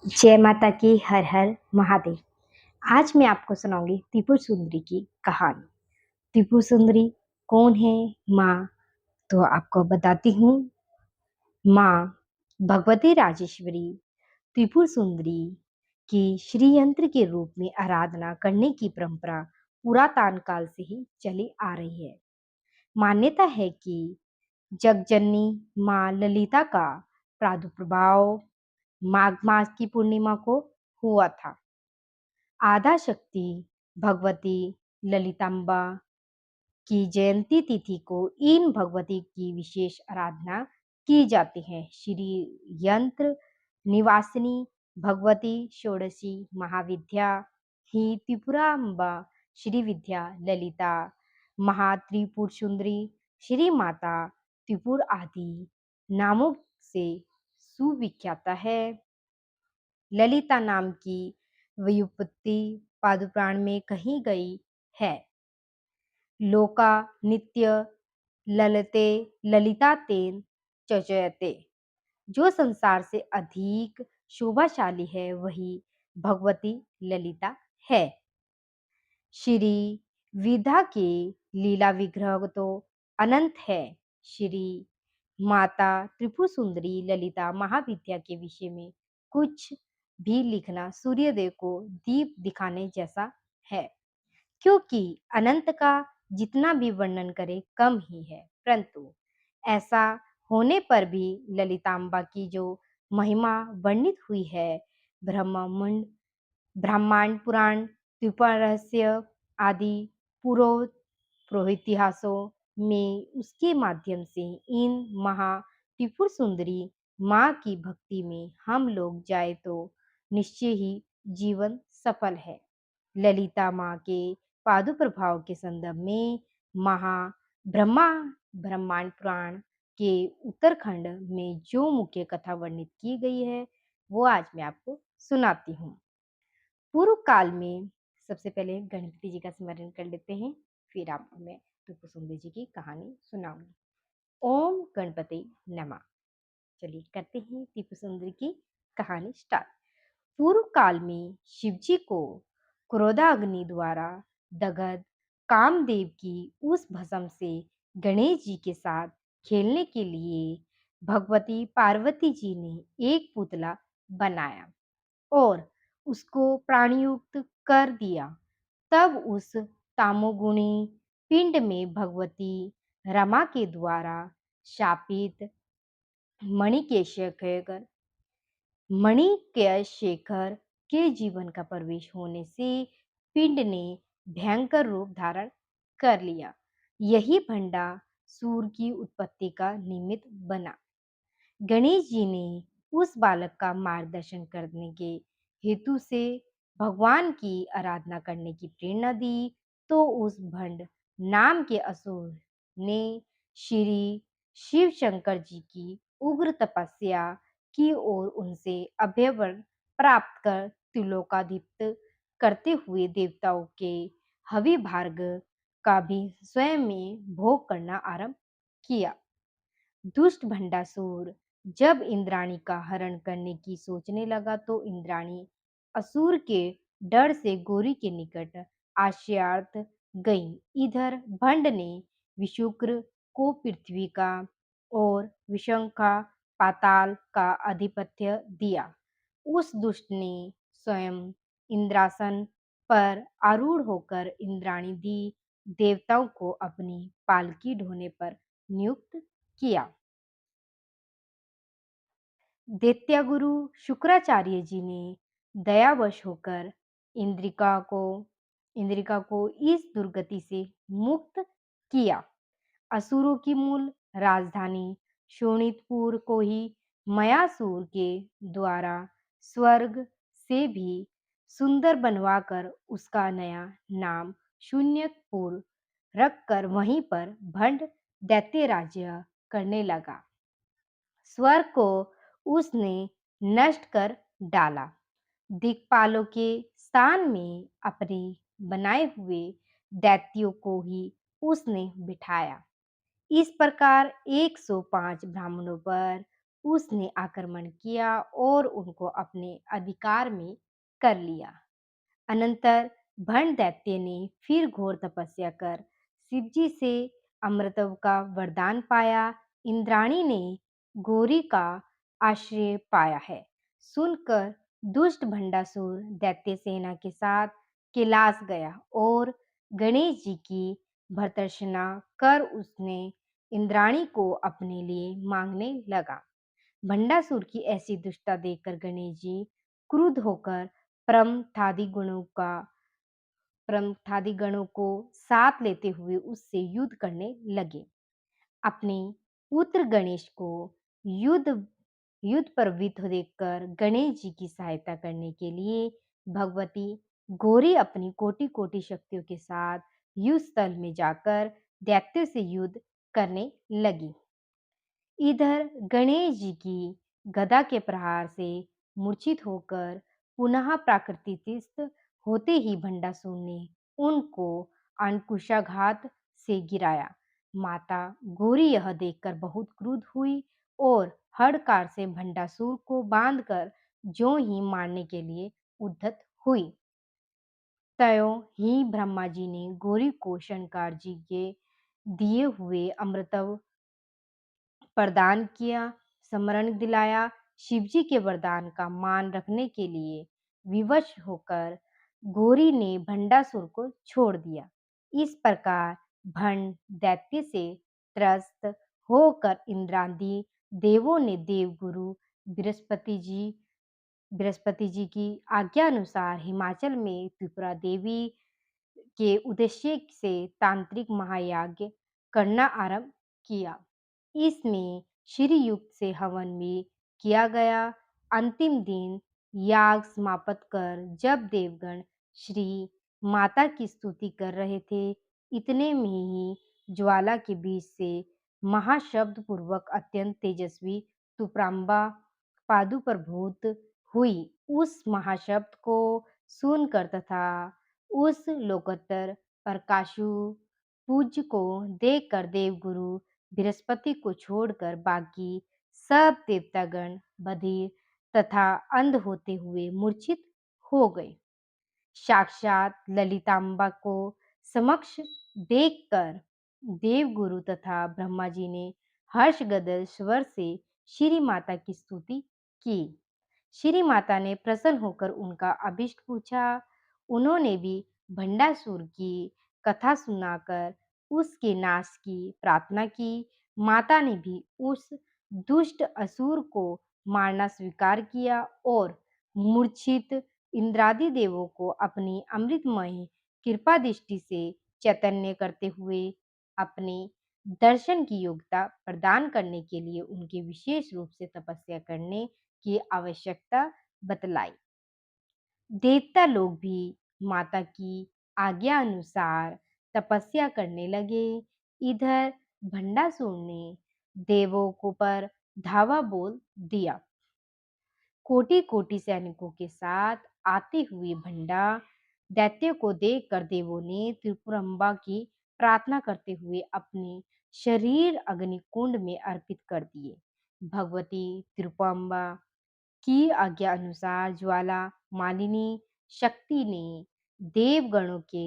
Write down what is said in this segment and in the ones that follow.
जय माता की हर हर महादेव। आज मैं आपको सुनाऊंगी त्रिपुर सुंदरी की कहानी। त्रिपुर सुंदरी कौन है? माँ तो आपको बताती हूँ। माँ भगवती राजेश्वरी त्रिपुर सुंदरी की श्री यंत्र के रूप में आराधना करने की परंपरा पुरातन काल से ही चली आ रही है। मान्यता है कि जगजननी माँ ललिता का प्रादुर्भाव माघ मास की पूर्णिमा को हुआ था। आद्या शक्ति भगवती ललितांबा की जयंती तिथि को इन भगवती की विशेष आराधना की जाती है। श्री यंत्र निवासिनी भगवती षोडशी महाविद्या ही त्रिपुरांबा श्री विद्या ललिता महात्रिपुर सुंदरी श्री माता त्रिपुर आदि नामों से सुविख्यात है। ललिता नाम की व्युत्पत्ति पादुपुराण में कही गई है। लोका नित्य ललते ललिता तेन चचयते। जो संसार से अधिक शोभाशाली है वही भगवती ललिता है। श्री विद्या के लीला विग्रह तो अनंत है। श्री माता त्रिपुर सुंदरी ललिता महाविद्या के विषय में कुछ भी लिखना सूर्यदेव को दीप दिखाने जैसा है, क्योंकि अनंत का जितना भी वर्णन करे कम ही है। परंतु ऐसा होने पर भी ललितांबा की जो महिमा वर्णित हुई है, ब्रह्मांड ब्रह्मांड पुराण रहस्य आदि पुरोहितिहासों में उसके माध्यम से इन महा त्रिपुर सुंदरी माँ की भक्ति में हम लोग जाए तो निश्चय ही जीवन सफल है। ललिता माँ के पादु प्रभाव के संदर्भ में महा ब्रह्मा ब्रह्मांड पुराण के उत्तरखंड में जो मुख्य कथा वर्णित की गई है वो आज मैं आपको सुनाती हूँ। पूर्व काल में सबसे पहले गणपति जी का स्मरण कर लेते हैं, फिर आपको मैं टीपू सुंदरी जी की कहानी सुनाऊंगी। ओम गणपति नमः। चलिए करते हैं टीपू सुंदरी की कहानी स्टार्ट। पूर्व काल में शिव जी को क्रोधाग्नि द्वारा दग्ध कामदेव की उस भस्म से गणेश जी के साथ खेलने के लिए भगवती पार्वती जी ने एक पुतला बनाया और उसको प्राणयुक्त कर दिया। तब उस तामोगुणी पिंड में भगवती रमा के द्वारा शापित मणिकेशेखर मणिकेशेखर के जीवन का प्रवेश होने से पिंड ने भयंकर रूप धारण कर लिया। यही भंडा सूर की उत्पत्ति का निमित्त बना। गणेश जी ने उस बालक का मार्गदर्शन करने के हेतु से भगवान की आराधना करने की प्रेरणा दी, तो उस भंड नाम के असुर ने श्री शिव शंकर जी की उग्र तपस्या की और उनसे अभय वर प्राप्त कर त्रिलोकाधिपत्य करते हुए देवताओं के हवि भार्ग का भी स्वयं में भोग करना आरंभ किया। दुष्ट भंडासुर जब इंद्राणी का हरण करने की सोचने लगा तो इंद्राणी असुर के डर से गौरी के निकट आश्रयार्थ गई। इधर भंड ने विशुक्र को पृथ्वी का और विशंखा पाताल का आधिपत्य दिया। उस दुष्ट ने स्वयं इंद्रासन पर आरूढ़ होकर इंद्राणी दी देवताओं को अपनी पालकी ढोने पर नियुक्त किया। दैत्यागुरु शुक्राचार्य जी ने दयावश होकर इंद्रिका को इस दुर्गति से मुक्त किया। असुरों की मूल राजधानी शोणितपुर को ही मयासुर के द्वारा स्वर्ग से भी सुंदर बनवाकर उसका नया नाम शून्यपुर रखकर वहीं पर भंड दैत्य राज्य करने लगा। स्वर्ग को उसने नष्ट कर डाला। दिक्पालों के स्थान में अपने बनाए हुए दैत्यों को ही उसने बिठाया। इस प्रकार 105 ब्राह्मणों पर उसने आक्रमण किया और उनको अपने अधिकार में कर लिया। अनंतर भंड दैत्य ने फिर घोर तपस्या कर शिवजी से अमृतत्व का वरदान पाया। इंद्राणी ने गौरी का आश्रय पाया है। सुनकर दुष्ट भंडासुर दैत्य सेना के साथ कैलाश गया और गणेश जी की भर्त्सना कर उसने इंद्राणी को अपने लिए मांगने लगा। भंडासुर की ऐसी दुष्टता देखकर गणेश जी क्रुद्ध होकर परम गणों को साथ लेते हुए उससे युद्ध करने लगे। अपने पुत्र गणेश को युद्ध युद्ध पर विद्ध देखकर गणेश जी की सहायता करने के लिए भगवती गौरी अपनी कोटि कोटि शक्तियों के साथ युद्ध स्थल में जाकर दैत्यों से युद्ध करने लगी। इधर गणेश जी की गदा के प्रहार से मूर्छित होकर पुनः प्राकृतिस्थ होते ही भंडासुर ने उनको अंकुशाघात से गिराया। माता गौरी यह देखकर बहुत क्रुद्ध हुई और हड़कार से भंडासुर को बांधकर ज्यों ही मारने के लिए उद्यत हुई। त्यों ही ब्रह्मा जी ने गौरी को शंकर जी के दिए हुए अमृतव प्रदान किया, स्मरण दिलाया। शिवजी के वरदान का मान रखने के लिए विवश होकर गौरी ने भंडासुर को छोड़ दिया। इस प्रकार भंड दैत्य से त्रस्त होकर इंद्रादि देवों ने देवगुरु बृहस्पति जी की आज्ञा अनुसार हिमाचल में त्रिपुरा देवी के उद्देश्य से तांत्रिक महायज्ञ करना आरंभ किया। इसमें श्री युक्त से हवन भी किया गया। अंतिम दिन याग समाप्त कर जब देवगण श्री माता की स्तुति कर रहे थे, इतने में ही ज्वाला के बीच से महाशब्द पूर्वक अत्यंत तेजस्वी तुप्रांबा पादुप्रभूत हुई। उस महाशब्द को सुनकर तथा उस लोकोत्तर प्रकाशु पूज्य को देखकर देवगुरु बृहस्पति को छोड़कर बाकी सब देवतागण बधिर तथा अंध होते हुए मूर्छित हो गए। साक्षात ललितांबा को समक्ष देखकर देवगुरु तथा ब्रह्मा जी ने हर्षगदल स्वर से श्री माता की स्तुति की। श्री माता ने प्रसन्न होकर उनका अभिष्ट पूछा। उन्होंने भी भंडासुर की कथा सुनाकर उसके नाश की प्रार्थना की। माता ने भी उस दुष्ट असुर को मारना स्वीकार किया और मूर्छित इंद्रादि देवों को अपनी अमृतमय कृपा दृष्टि से चैतन्य करते हुए अपने दर्शन की योग्यता प्रदान करने के लिए उनके विशेष रूप से तपस्या करने की आवश्यकता बतलाई। देवता लोग भी माता की आज्ञा अनुसार तपस्या करने लगे। इधर भंडासुर ने देवों को पर धावा बोल दिया। कोटि कोटि सैनिकों के साथ आते हुए भंडा दैत्य को देखकर देवों ने त्रिपुरंबा की प्रार्थना करते हुए अपने शरीर अग्निकुंड में अर्पित कर दिए। भगवती त्रिपुरंबा की आज्ञा अनुसार ज्वाला मालिनी शक्ति ने देवगणों के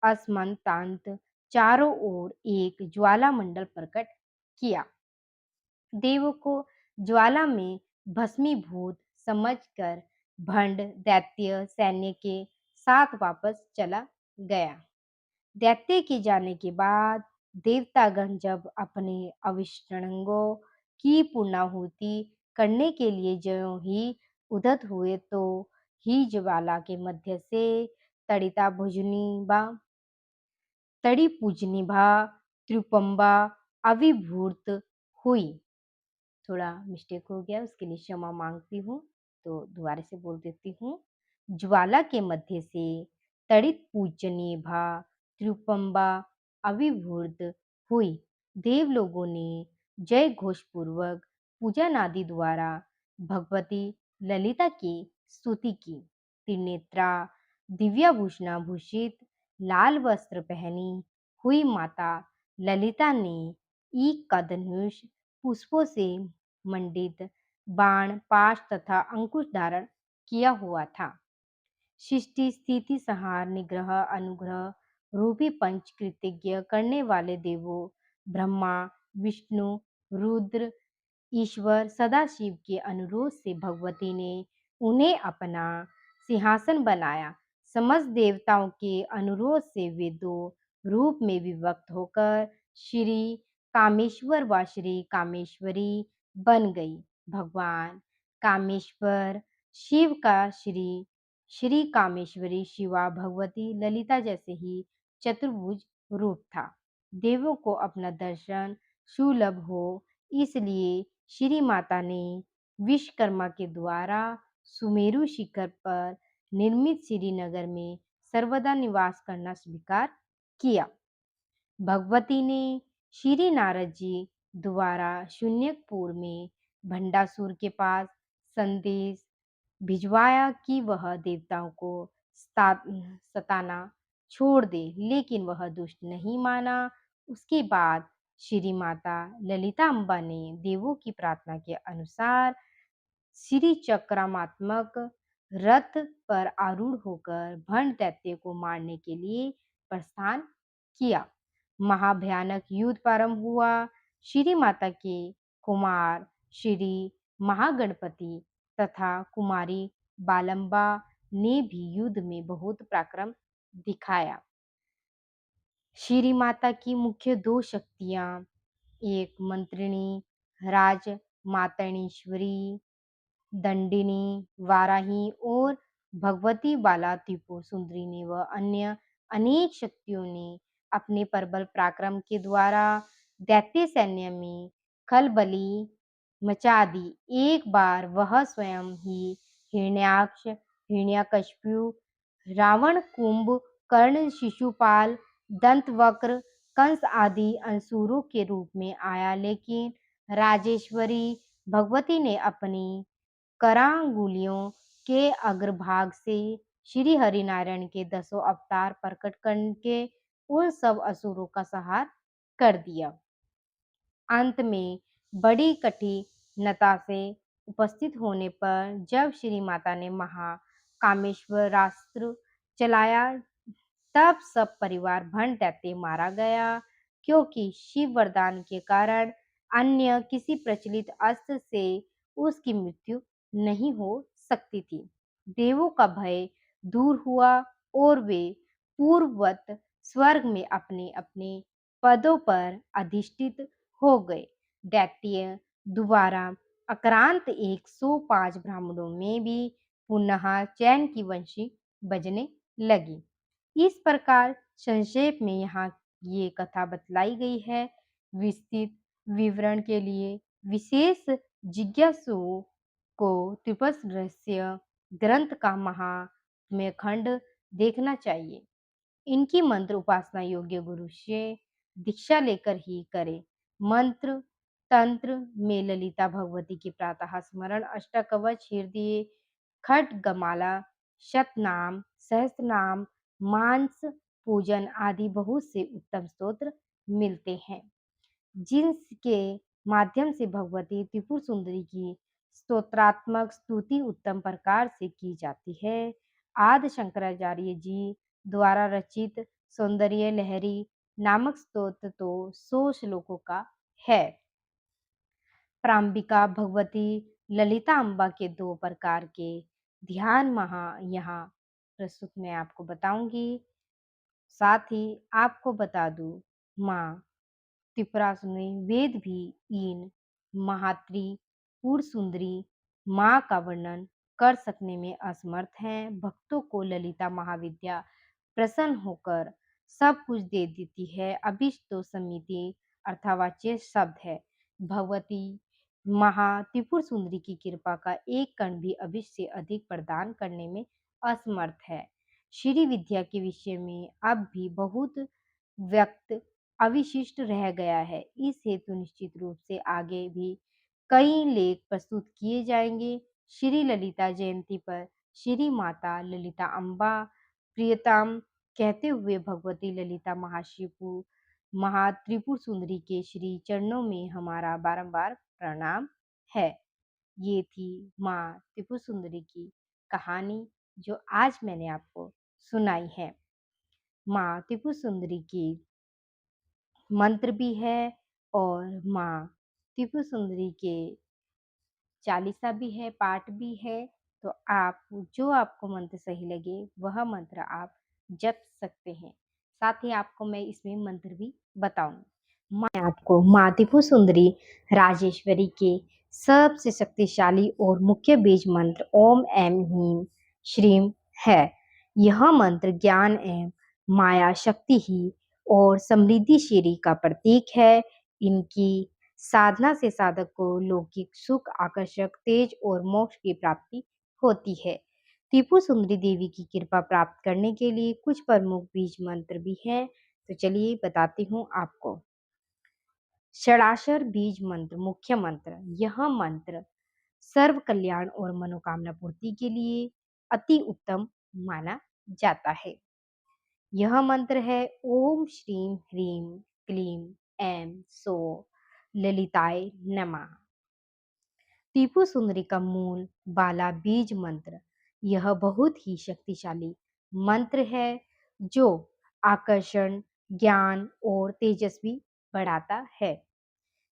असमंतांत चारों ओर एक ज्वाला मंडल प्रकट किया। देवों को ज्वाला में भस्मीभूत समझकर भंड दैत्य सैन्य के साथ वापस चला गया। दैत्य के जाने के बाद देवतागण जब अपने अविष्टांगों की पूर्णाहुति करने के लिए ज्यों ही उद्यत हुए तो ही ज्वाला के मध्य से तड़िता भुजनिभा तड़ी पूजनिभा त्रिपंबा अभिभूत हुई। थोड़ा मिस्टेक हो गया, उसके लिए क्षमा मांगती हूँ। तो दोबारा से बोल देती हूँ। ज्वाला के मध्य से तड़ित पूजनीय भा त्रिपंबा अभिभूत हुई। देव लोगों ने जय घोष पूर्वक पूजा नादि द्वारा भगवती ललिता की स्तुति की। त्रिनेत्रा दिव्याभूषणा भूषित लाल वस्त्र पहनी हुई माता ललिता ने एक का धनुष पुष्पों से मंडित बाण, पाश तथा अंकुश धारण किया हुआ था। सृष्टि स्थिति संहार निग्रह अनुग्रह रूपी पंच कृतज्ञ करने वाले देवों ब्रह्मा, विष्णु, रुद्र, ईश्वर सदाशिव के अनुरोध से भगवती ने उन्हें अपना सिंहासन बनाया। समस्त देवताओं के अनुरोध से वे दो रूप में विभक्त होकर श्री कामेश्वर व श्री कामेश्वरी बन गई। भगवान कामेश्वर शिव का श्री श्री कामेश्वरी शिवा भगवती ललिता जैसे ही चतुर्भुज रूप था। देवों को अपना दर्शन सुलभ हो, इसलिए श्री माता ने विश्वकर्मा के द्वारा सुमेरु शिखर पर निर्मित श्रीनगर में सर्वदा निवास करना स्वीकार किया। भगवती ने श्री नारद जी द्वारा शून्यकपुर में भंडासुर के पास संदेश भिजवाया कि वह देवताओं को सताना छोड़ दे, लेकिन वह दुष्ट नहीं माना। उसके बाद श्री माता ललिता अम्बा ने देवों की प्रार्थना के अनुसार श्री चक्रात्मक रथ पर आरूढ़ होकर भंड दैत्य को मारने के लिए प्रस्थान किया। महाभयानक युद्ध प्रारंभ हुआ। श्री माता के कुमार श्री महागणपति तथा कुमारी बालम्बा ने भी युद्ध में बहुत पराक्रम दिखाया। श्री माता की मुख्य दो शक्तियां, एक मंत्रिणी राज मातणीश्वरी दंडिनी वाराही और भगवती बाला त्रिपुर सुंदरी ने व अन्य अनेक शक्तियों ने अपने प्रबल पराक्रम के द्वारा दैत्य सैन्य में खलबली मचा दी। एक बार वह स्वयं ही हिरण्याक्ष, हिरण्यकशिपु, रावण, कुंभ कर्ण, शिशुपाल, दंतवक्र, कंस आदि असुरों के रूप में आया, लेकिन राजेश्वरी भगवती ने अपनी करांगुलियों के अग्रभाग से श्री हरिनारायण के 10 अवतार प्रकट करके उन सब असुरों का संहार कर दिया। अंत में बड़ी कठिनता से उपस्थित होने पर जब श्री माता ने महाकामेश्वरास्त्र चलाया, तब सब परिवार भंड दैत्य मारा गया, क्योंकि शिव वरदान के कारण अन्य किसी प्रचलित अस्त्र से उसकी मृत्यु नहीं हो सकती थी। देवों का भय दूर हुआ और वे पूर्ववत स्वर्ग में अपने अपने पदों पर अधिष्ठित हो गए। दैत्य दोबारा आक्रांत 105 ब्राह्मणों में भी पुनः चैन की वंशी बजने लगी। इस प्रकार संक्षेप में यहाँ ये कथा बतलाई गई है। विस्तृत विवरण के लिए विशेष जिज्ञासुओं को त्रिपद रहस्य ग्रंथ का महात्म्य खंड देखना चाहिए। इनकी मंत्र उपासना योग्य गुरु से दीक्षा लेकर ही करे। मंत्र तंत्र में ललिता भगवती की प्रातः स्मरण, अष्टकवच, हृदय, खड्गमाला, शतनाम, सहस्त्रनाम, मांस पूजन आदि बहुत से उत्तम स्तोत्र मिलते हैं, जिनके माध्यम से भगवती त्रिपुर सुंदरी की स्तोत्रात्मक स्तुति उत्तम प्रकार से की जाती है। आदि शंकराचार्य जी द्वारा रचित सौंदर्य लहरी नामक स्तोत्र तो 100 श्लोकों का है। प्रारंभिका भगवती ललिता अम्बा के 2 प्रकार के ध्यान यहाँ प्रस्तुत मैं आपको बताऊंगी। साथ ही आपको बता दूं, माँ त्रिपुरा सुंदरी वेद भी इन महात्रिपुर सुंदरी माँ का वर्णन कर सकने में असमर्थ हैं। भक्तों को ललिता महाविद्या प्रसन्न होकर सब कुछ दे देती है। अभिष्ट तो समिति अर्थवाच्य शब्द है। भगवती महा त्रिपुर सुंदरी की कृपा का एक कण भी अभिष्ट से अधिक प्रदान करने में असमर्थ है। श्री विद्या के विषय में अब भी बहुत व्यक्त अविशिष्ट रह गया है। इस हेतु निश्चित रूप से आगे भी कई लेख प्रस्तुत किए जाएंगे। श्री ललिता जयंती पर श्री माता ललिता अम्बा प्रियतम कहते हुए भगवती ललिता महाशिवपुर महात्रिपुर सुंदरी के श्री चरणों में हमारा बारंबार प्रणाम है। ये थी माँ त्रिपुर सुंदरी की कहानी जो आज मैंने आपको सुनाई है। माँ त्रिपुर सुंदरी की मंत्र भी है और माँ त्रिपुर सुंदरी के चालीसा भी है, पाठ भी है। तो आप जो आपको मंत्र सही लगे वह मंत्र आप जप सकते हैं। साथ ही आपको मैं इसमें मंत्र भी बताऊंगी। मैं आपको माँ त्रिपुर सुंदरी राजेश्वरी के सबसे शक्तिशाली और मुख्य बीज मंत्र ओम ऐं ह्रीं श्रीं है। यह मंत्र ज्ञान एवं माया शक्ति ही और समृद्धिशीली का प्रतीक है। इनकी साधना से साधक को लौकिक सुख, आकर्षक तेज और मोक्ष की प्राप्ति होती है। त्रिपुर सुंदरी देवी की कृपा प्राप्त करने के लिए कुछ प्रमुख बीज मंत्र भी हैं। तो चलिए बताती हूँ आपको। षडाक्षर बीज मंत्र मुख्य मंत्र। यह मंत्र सर्व कल्याण और मनोकामना पूर्ति के लिए अति उत्तम माना जाता है। यह मंत्र है ओम श्रीं ह्रीं क्लीं ऐं सौः ललिताय नमः। त्रिपुर सुंदरी का मूल बाला बीज मंत्र। यह बहुत ही शक्तिशाली मंत्र है जो आकर्षण, ज्ञान और तेजस्वी बढ़ाता है।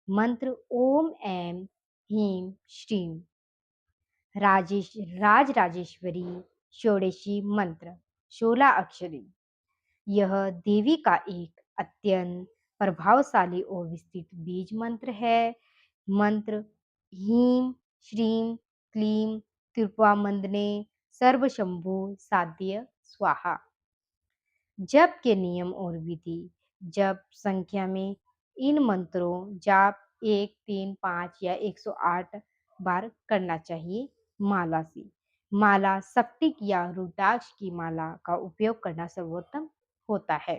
मंत्र ओम ऐं ह्रीं श्रीं राजराजेश्वरी षोडशी मंत्र 16 अक्षरी। यह देवी का एक अत्यंत प्रभावशाली और विस्तृत बीज मंत्र है। मंत्र ह्रीं श्रीं क्लीं त्रिपुरामंदने सर्वशंभु साध्य स्वाहा। जप के नियम और विधि। जप संख्या में इन मंत्रों जाप 1, 3, 5 या 108 बार करना चाहिए माला से। माला स्फटिक या रुद्राक्ष की माला का उपयोग करना सर्वोत्तम होता है।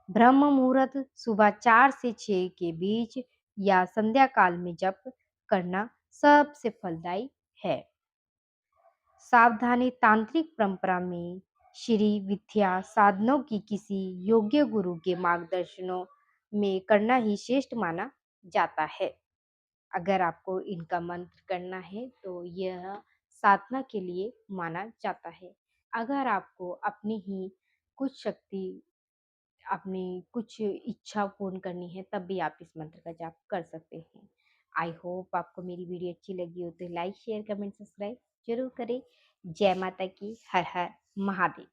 ब्रह्म मुहूर्त सुबह 4 से 6 के बीच या संध्या काल में जप करना सबसे फलदायी है। सावधानी। तांत्रिक परंपरा में श्री विद्या साधनों की किसी योग्य गुरु के मार्गदर्शनों में करना ही श्रेष्ठ माना जाता है। अगर आपको इनका मंत्र करना है तो यह साधना के लिए माना जाता है। अगर आपको अपनी ही कुछ शक्ति, अपनी कुछ इच्छा पूर्ण करनी है तब भी आप इस मंत्र का जाप कर सकते हैं। आई होप आपको मेरी वीडियो अच्छी लगी हो तो लाइक शेयर कमेंट सब्सक्राइब जरूर करें। जय माता की। हर हर महादेव।